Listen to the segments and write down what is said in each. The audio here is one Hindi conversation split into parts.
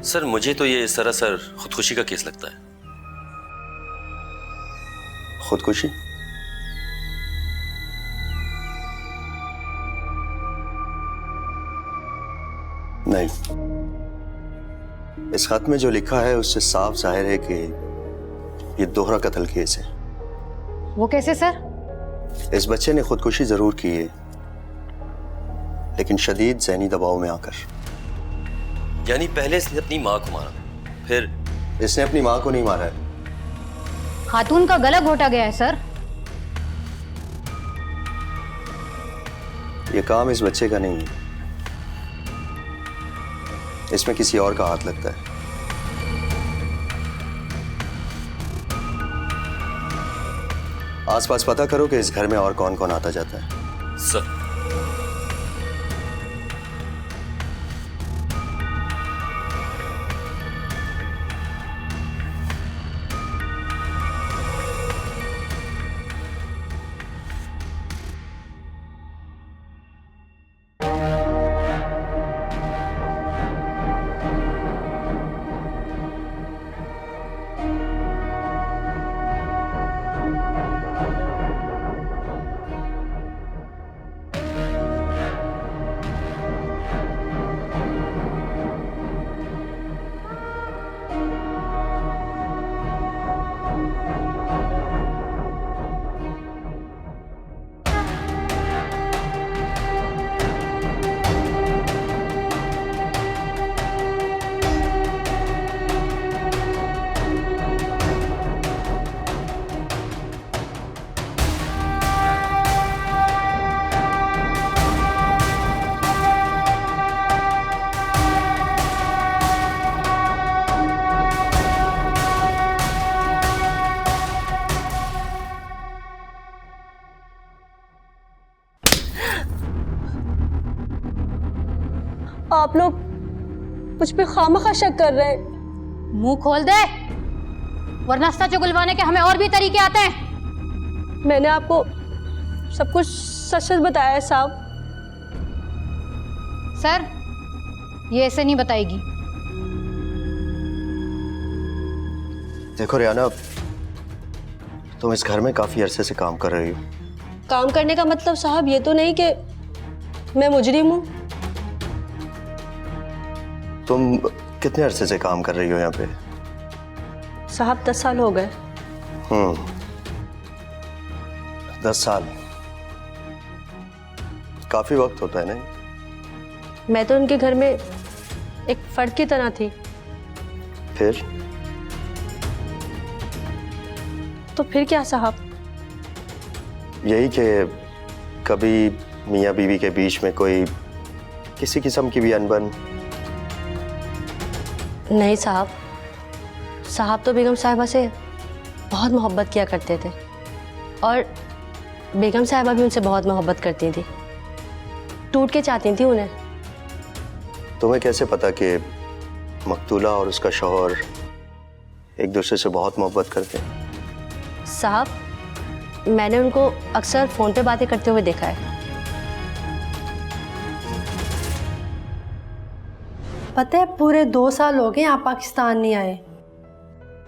सर मुझे तो ये सरासर खुदकुशी का केस लगता है। खुदकुशी? नहीं, इस खत में जो लिखा है उससे साफ जाहिर है कि ये दोहरा कत्ल केस है। वो कैसे सर? इस बच्चे ने खुदकुशी जरूर की है, लेकिन शदीद ज़हनी दबाव में आकर। यानी पहले इसने अपनी माँ को मारा, फिर इसने अपनी माँ को नहीं मारा है। खातून का गला घोटा गया है सर। ये काम इस बच्चे का नहीं है, इसमें किसी और का हाथ लगता है। आसपास पता करो कि इस घर में और कौन कौन आता जाता है। सर आप लोग मुझ पे खामखा शक कर रहे हैं। मुंह खोल दे, वरना सच उगलवाने के हमें और भी तरीके आते हैं। मैंने आपको सब कुछ सच सच बताया है साहब। सर ये ऐसे नहीं बताएगी। देखो रियाना, तुम इस घर में काफी अरसे से काम कर रही हो। काम करने का मतलब साहब ये तो नहीं कि मैं मुजरिम हूँ। तुम कितने अरसे से काम कर रही हो यहाँ पे? साहब 10 साल हो गए। 10 साल काफी वक्त होता है नहीं? मैं तो उनके घर में एक फर्द की तरह थी। फिर तो फिर क्या साहब? यही कि कभी मियाँ बीवी के बीच में कोई किसी किस्म की भी अनबन? नहीं साहब, साहब तो बेगम साहिबा से बहुत मोहब्बत किया करते थे और बेगम साहिबा भी उनसे बहुत मोहब्बत करती थी, टूट के चाहती थी उन्हें। तुम्हें कैसे पता कि मकतूला और उसका शौहर एक दूसरे से बहुत मोहब्बत करते हैं? साहब, मैंने उनको अक्सर फोन पे बातें करते हुए देखा है। पता है पूरे 2 साल हो गए यहाँ पाकिस्तान नहीं आए।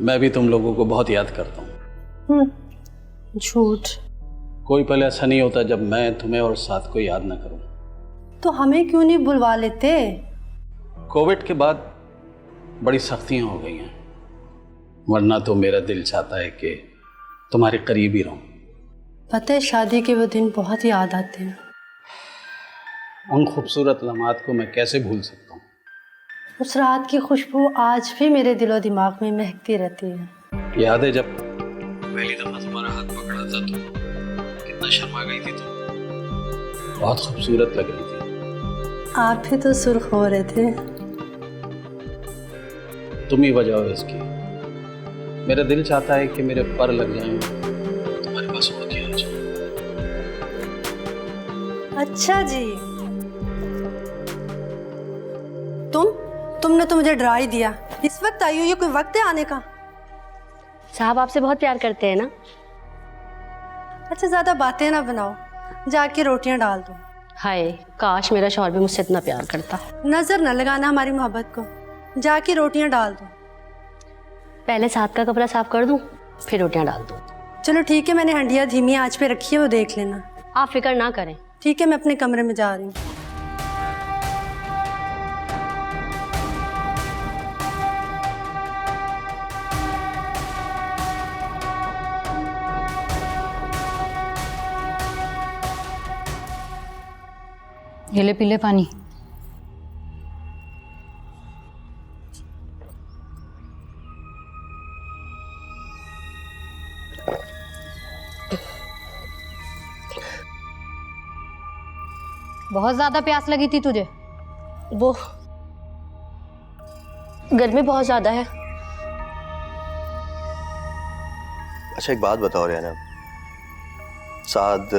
मैं भी तुम लोगों को बहुत याद करता हूँ। झूठ। कोई पल ऐसा नहीं होता जब मैं तुम्हें और साथ को याद ना करूँ। तो हमें क्यों नहीं बुलवा लेते? कोविड के बाद बड़ी सख्तियाँ हो गई हैं, वरना तो मेरा दिल चाहता है कि तुम्हारे करीब ही रहूँ। पता है शादी के वो दिन बहुत याद आते हैं। उन खूबसूरत लम्हात को मैं कैसे भूल सकता हूँ। उस रात की खुशबू आज भी मेरे दिलो दिमाग में महकती रहती है। याद है जब पहली दफा तुम्हारा हाथ पकड़ा था तो कितना शर्मा गई थी तुम। बहुत खूबसूरत लग रही थी। आप भी तो सुर्ख हो रहे थे। तुम ही वजह हो इसकी। मेरा दिल चाहता है कि मेरे पर लग जाएं, तुम्हारे पास उड़ के आ जाऊं। अच्छा जी, तुमने तो मुझे डरा ही दिया। इस वक्त आई हो, ये कोई वक्त है आने का? साहब आपसे बहुत प्यार करते हैं ना। अच्छा ज्यादा बातें ना बनाओ, जाके रोटियां डाल दो। हाय, काश मेरा शौहर भी मुझसे इतना प्यार करता। नजर न लगाना हमारी मोहब्बत को। जाके रोटियां डाल दो। पहले साथ का कपड़ा साफ कर दूं, फिर रोटियां डाल दूं। चलो ठीक है, मैंने हंडिया धीमी आंच पे रखी है, वो देख लेना। आप फिक्र ना करें। ठीक है, मैं अपने कमरे में जा रही हूँ। ये ले पी ले पानी। बहुत ज्यादा प्यास लगी थी तुझे? वो गर्मी बहुत ज्यादा है। अच्छा एक बात बताओ रियाना, साद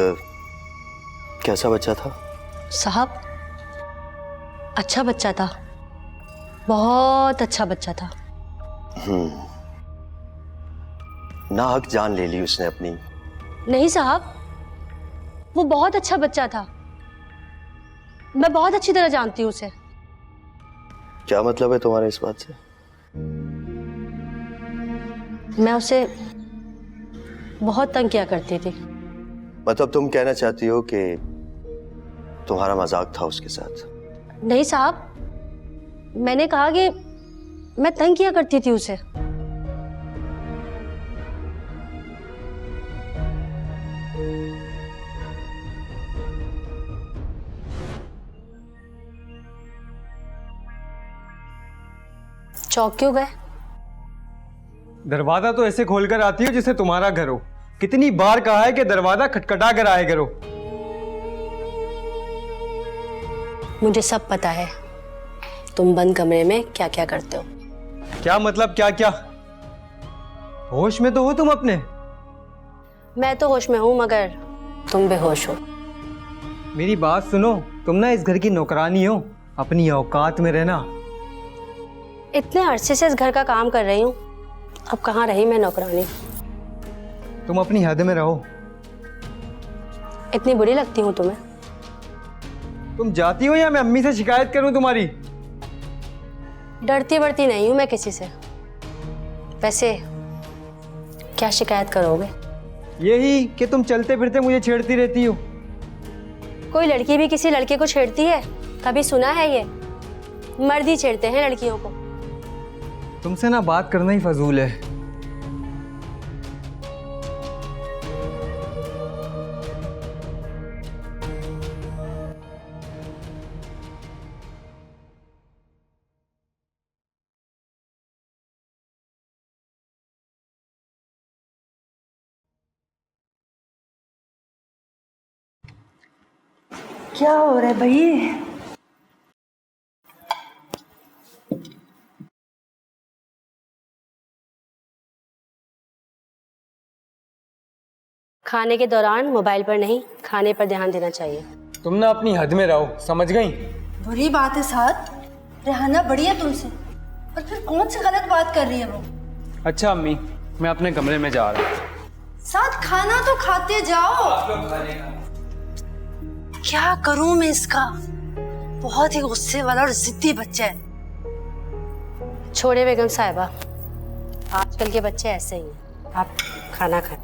कैसा बच्चा था? साहब अच्छा बच्चा था, बहुत अच्छा बच्चा था। ना हक जान ले ली उसने अपनी। नहीं साहब, वो बहुत अच्छा बच्चा था, मैं बहुत अच्छी तरह जानती हूँ उसे। क्या मतलब है तुम्हारे इस बात से? मैं उसे बहुत तंग किया करती थी। मतलब तुम कहना चाहती हो कि तुम्हारा मजाक था उसके साथ? नहीं साहब, मैंने कहा कि मैं तंग किया करती थी उसे। चौंक क्यों गए? दरवाजा तो ऐसे खोलकर आती हो जैसे तुम्हारा घर हो। कितनी बार कहा है कि दरवाजा खटखटा कर आया करो। मुझे सब पता है तुम बंद कमरे में क्या क्या करते हो। क्या मतलब क्या क्या? होश में तो हो तुम अपने? मैं तो होश में हूं, मगर तुम बेहोश हो। मेरी बात सुनो, तुम ना इस घर की नौकरानी हो, अपनी औकात में रहना। इतने अरसे से इस घर का काम कर रही हूं, अब कहाँ रही मैं नौकरानी। तुम अपनी हद में रहो। इतनी बुरी लगती हूँ तुम्हें? तुम जाती हो या मैं अम्मी से शिकायत करूं तुम्हारी? डरती बढ़ती नहीं हूं मैं किसी से। वैसे क्या शिकायत करोगे? यही कि तुम चलते फिरते मुझे छेड़ती रहती हो। कोई लड़की भी किसी लड़के को छेड़ती है? कभी सुना है ये? मर्द ही छेड़ते हैं लड़कियों को। तुमसे ना बात करना ही फजूल है। क्या हो रहा है भाई? खाने के दौरान मोबाइल पर नहीं, खाने पर ध्यान देना चाहिए। तुम ना अपनी हद में रहो, समझ गई? बुरी बात है साथ, रेहाना बड़ी है तुमसे, और फिर कौन सी गलत बात कर रही है वो? अच्छा अम्मी, मैं अपने कमरे में जा रहा हूँ। साथ खाना तो खाते जाओ। क्या करूं मैं इसका? बहुत ही गुस्से वाला और जिद्दी बच्चा है। छोड़े बेगम साहिबा, आजकल के बच्चे ऐसे ही हैं। आप खाना खाएं।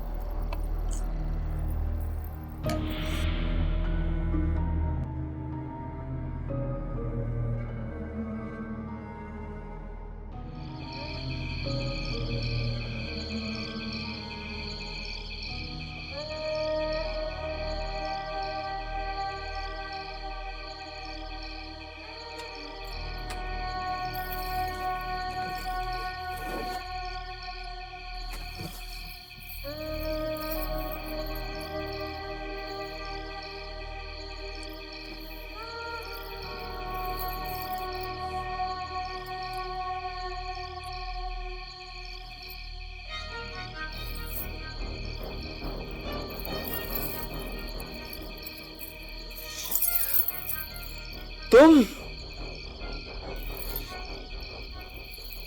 तुम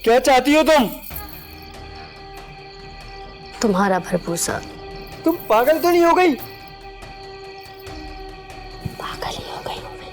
क्या चाहती हो? तुम्हारा भरपूर साथ। तुम पागल तो नहीं हो गई? पागल ही हो गई हूं मैं।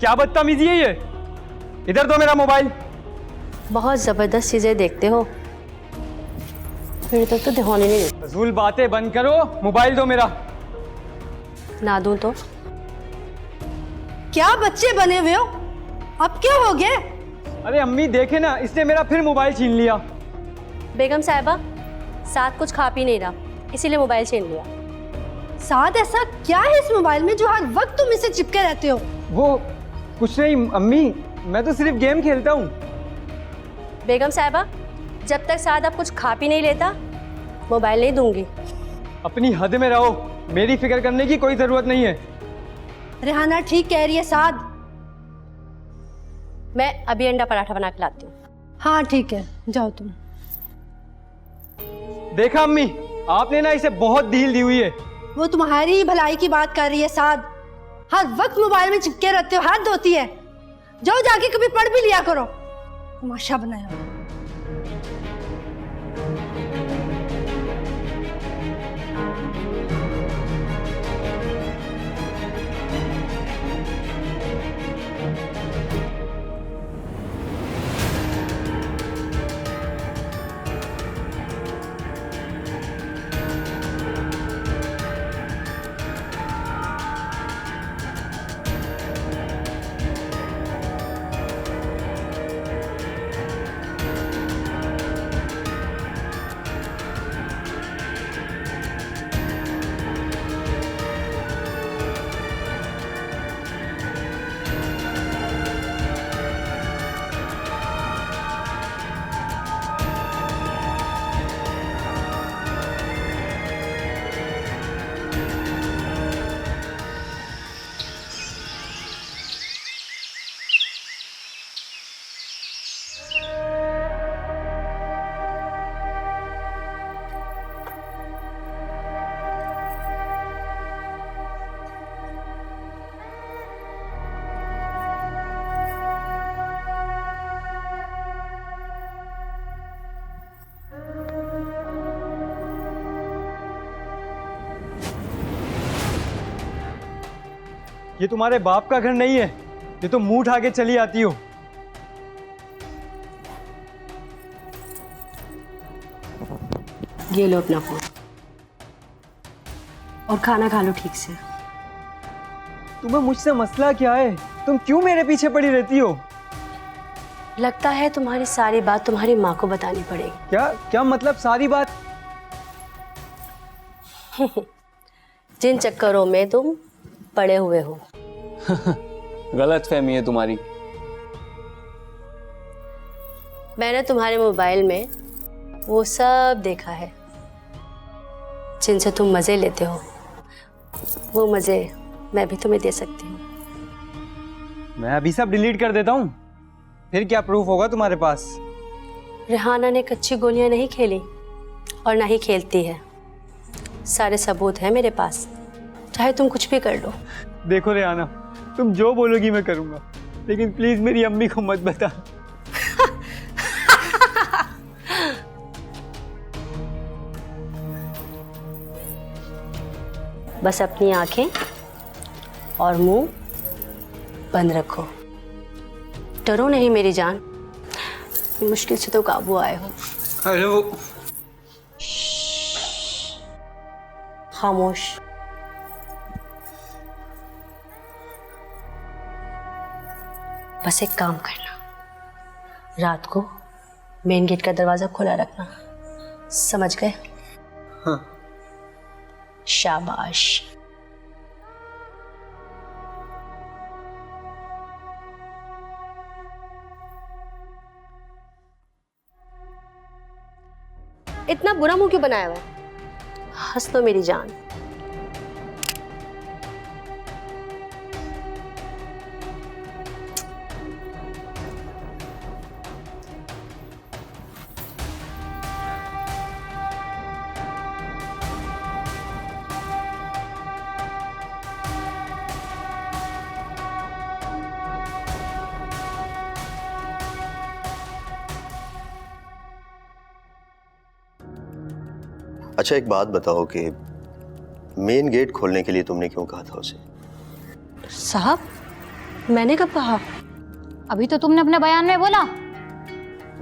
क्या बदतमीजी है ये? इधर दो मेरा मोबाइल। बहुत ज़बरदस्त चीज़ें देखते हो, मेरे तक तो होने नहीं देते। फजूल बातें बंद करो, मोबाइल दो मेरा। ना दूं तो? क्या बच्चे बने हुए हो? अब क्या हो गया? अरे अम्मी देखे ना, इसने मेरा फिर मोबाइल छीन लिया। बेगम साहिबा, साथ कुछ खा पी नहीं रहा, इसीलिए मोबाइल छीन लिया। साथ ऐसा क्या है इस मोबाइल में जो हर वक्त तुम इसे चिपके रहते हो? वो कुछ नहीं अम्मी, मैं तो सिर्फ गेम खेलता हूँ। बेगम साहिबा, जब तक साथ आप कुछ खा पी नहीं लेता, मोबाइल नहीं दूंगी। अपनी हद में रहो, मेरी फिक्र करने की कोई जरूरत नहीं है। रेहाना ठीक कह रही है साद। मैं अभी अंडा पराठा बना के लाती हूँ। हाँ ठीक है, जाओ तुम। देखा अम्मी, आपने ना इसे बहुत ढील दी हुई है। वो तुम्हारी ही भलाई की बात कर रही है साद। हर वक्त मोबाइल में चिपके रहते हो, हाथ धोती है। जाओ जाके कभी पढ़ भी लिया करो। तमाशा बनाया। ये तुम्हारे बाप का घर नहीं है, ये तो मुंह उठा के चली आती हो। ये लो अपना फोन और खाना खा लो ठीक से। तुम्हें मुझसे मसला क्या है? तुम क्यों मेरे पीछे पड़ी रहती हो? लगता है तुम्हारी सारी बात तुम्हारी माँ को बतानी पड़ेगी। क्या क्या मतलब सारी बात? जिन चक्करों में तुम पड़े हुए हो। गलत फहमी है तुम्हारी। मैंने तुम्हारे मोबाइल में वो सब देखा है जिनसे तुम मजे लेते हो। वो मजे मैं भी तुम्हें दे सकती हूँ। मैं अभी सब डिलीट कर देता हूँ, फिर क्या प्रूफ होगा तुम्हारे पास? रेहाना ने कच्ची गोलियां नहीं खेली और ना ही खेलती है। सारे सबूत हैं मेरे पास, चाहे तुम कुछ भी कर लो। देखो रेहाना, तुम जो बोलोगी मैं करूँगा, लेकिन प्लीज मेरी अम्मी को मत बता। बस अपनी आंखें और मुंह बंद रखो। डरो नहीं मेरी जान, मुश्किल से तो काबू आए हो। हेलो। खामोश। बस एक काम करना, रात को मेन गेट का दरवाजा खुला रखना, समझ गए? हाँ। शाबाश। इतना बुरा मुंह क्यों बनाया हुआ है? हंस लो मेरी जान। अच्छा एक बात बताओ कि मेन गेट खोलने के लिए तुमने क्यों कहा था उसे? साहब, मैंने कब कहा? अभी तो तुमने अपने बयान में बोला।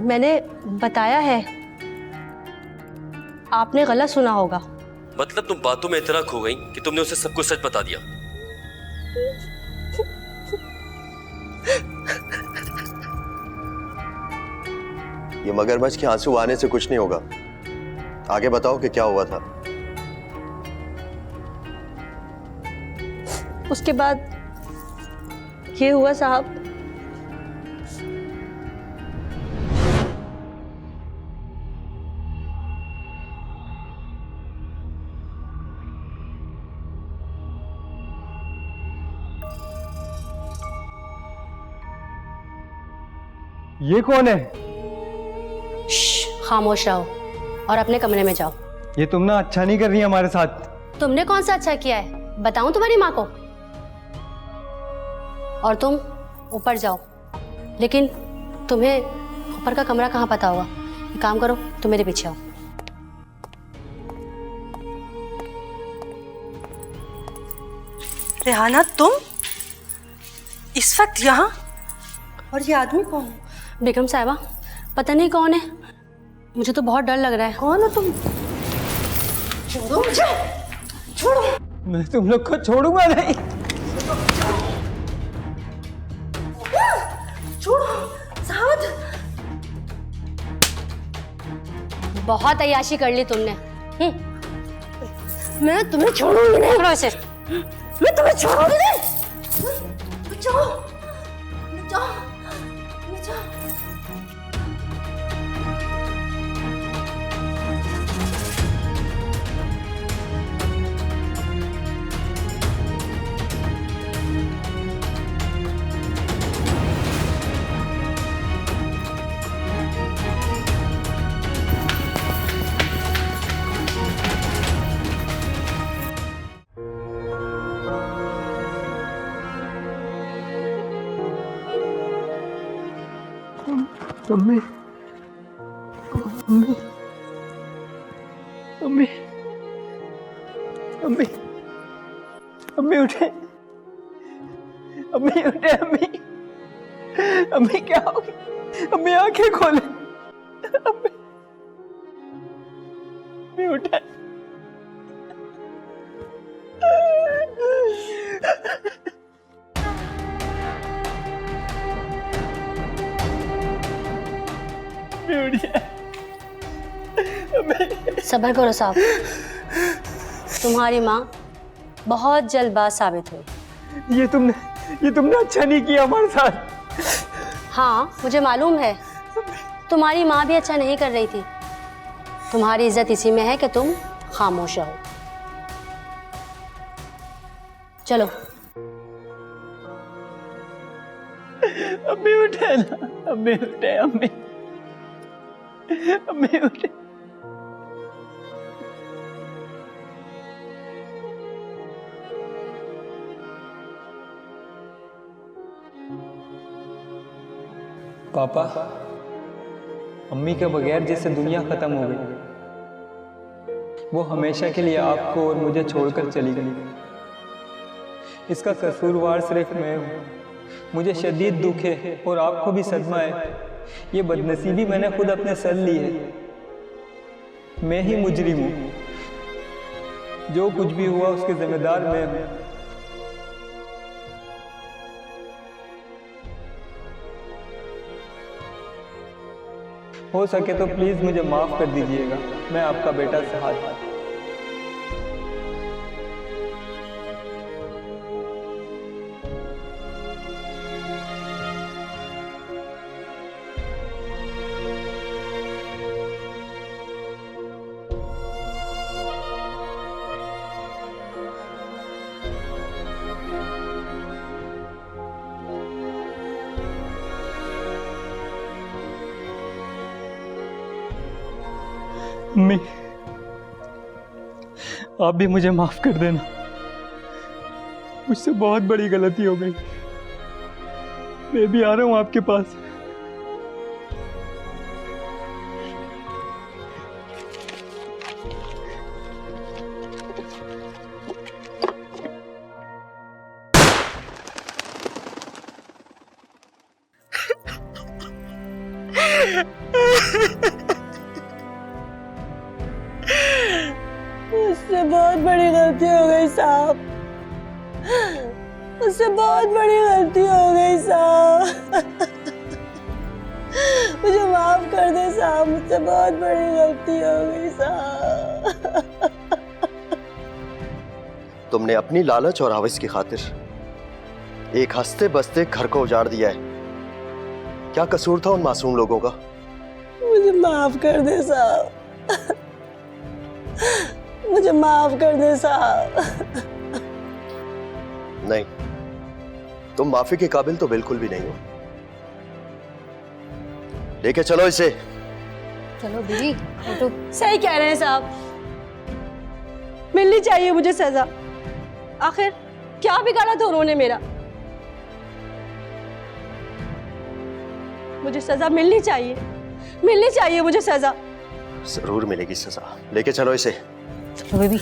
मैंने बताया है, आपने गलत सुना होगा। मतलब तुम बातों में इतना खो गई कि तुमने उसे सब कुछ सच बता दिया। ये मगरमच्छ के आंसू आने से कुछ नहीं होगा। आगे बताओ कि क्या हुआ था। उसके बाद ये हुआ साहब, ये कौन है? खामोश रहो और अपने कमरे में जाओ। ये तुम ना अच्छा नहीं कर रही हमारे साथ। तुमने कौन सा अच्छा किया है, बताऊं तुम्हारी माँ को? और तुम ऊपर जाओ, लेकिन तुम्हें ऊपर का कमरा कहाँ पता होगा। एक काम करो, तुम मेरे पीछे आओ। रेहाना, तुम इस वक्त यहाँ? और ये आदमी कौन है? बेगम साहिबा, पता नहीं कौन है, मुझे तो बहुत डर लग रहा है। कौन हो तुम? छोड़ो मुझे, छोड़ो। मैं तुम लोग को छोड़ूंगा नहीं। छोड़ो साद। बहुत अय्याशी कर ली तुमने। मैं तुम्हें छोड़ूंगी नहीं। पकड़ो इसे। मैं तुम्हें छोड़ूंगी नहीं। बचाओ, बचाओ, बचाओ। अम्मी, अम्मी, अम्मी, अम्मी, अम्मी उठे, अम्मी उठे, अम्मी, अम्मी क्या हो गया? अम्मी आंखें खोले, अम्मी, अम्मी उठे। सब्र करो साहब, तुम्हारी माँ बहुत जल्दबाज साबित हुई। ये तुमने अच्छा नहीं किया हमारे साथ। हाँ, मुझे मालूम है, तुम्हारी माँ भी अच्छा नहीं कर रही थी। तुम्हारी इज्जत इसी में है कि तुम खामोश रहो। चलो। अम्मी उठे ना, अम्मी उठे, अम्मी, अम्मी उठे। पापा, अम्मी के बगैर जैसे दुनिया खत्म हो गई। वो हमेशा के लिए आपको और मुझे छोड़कर चली गई। इसका कसूरवार सिर्फ मैं हूँ। मुझे शदीद दुख है और आपको भी सदमा है। ये बदनसीबी मैंने खुद अपने सर ली है। मैं ही मुजरिम हूँ। जो कुछ भी हुआ उसके जिम्मेदार मैं हूँ। हो सके तो प्लीज मुझे माफ कर दीजिएगा। मैं आपका बेटा सहाद। अम्मी, आप भी मुझे माफ कर देना। मुझसे बहुत बड़ी गलती हो गई। मैं भी आ रहा हूं आपके पास। मुझसे बहुत बड़ी गलती हो गई साहब, मुझसे बहुत बड़ी गलती हो गई साहब। मुझे माफ कर दे साहब, मुझसे बहुत बड़ी गलती हो गई साहब। तुमने अपनी लालच और हवस की खातिर एक हंसते बसते घर को उजाड़ दिया है। क्या कसूर था उन मासूम लोगों का? मुझे माफ कर दे साहब, मुझे माफ कर दे साहब। नहीं, तुम माफी के काबिल तो बिल्कुल भी नहीं हो। लेके चलो इसे। चलो बीवी उठो। सही कह रहे हैं साहब, मिलनी चाहिए मुझे सजा। आखिर क्या बिगाड़ा था उन्होंने मेरा? मुझे सजा मिलनी चाहिए, मिलनी चाहिए मुझे सजा। जरूर मिलेगी सजा। लेके चलो इसे। चलो बेबी।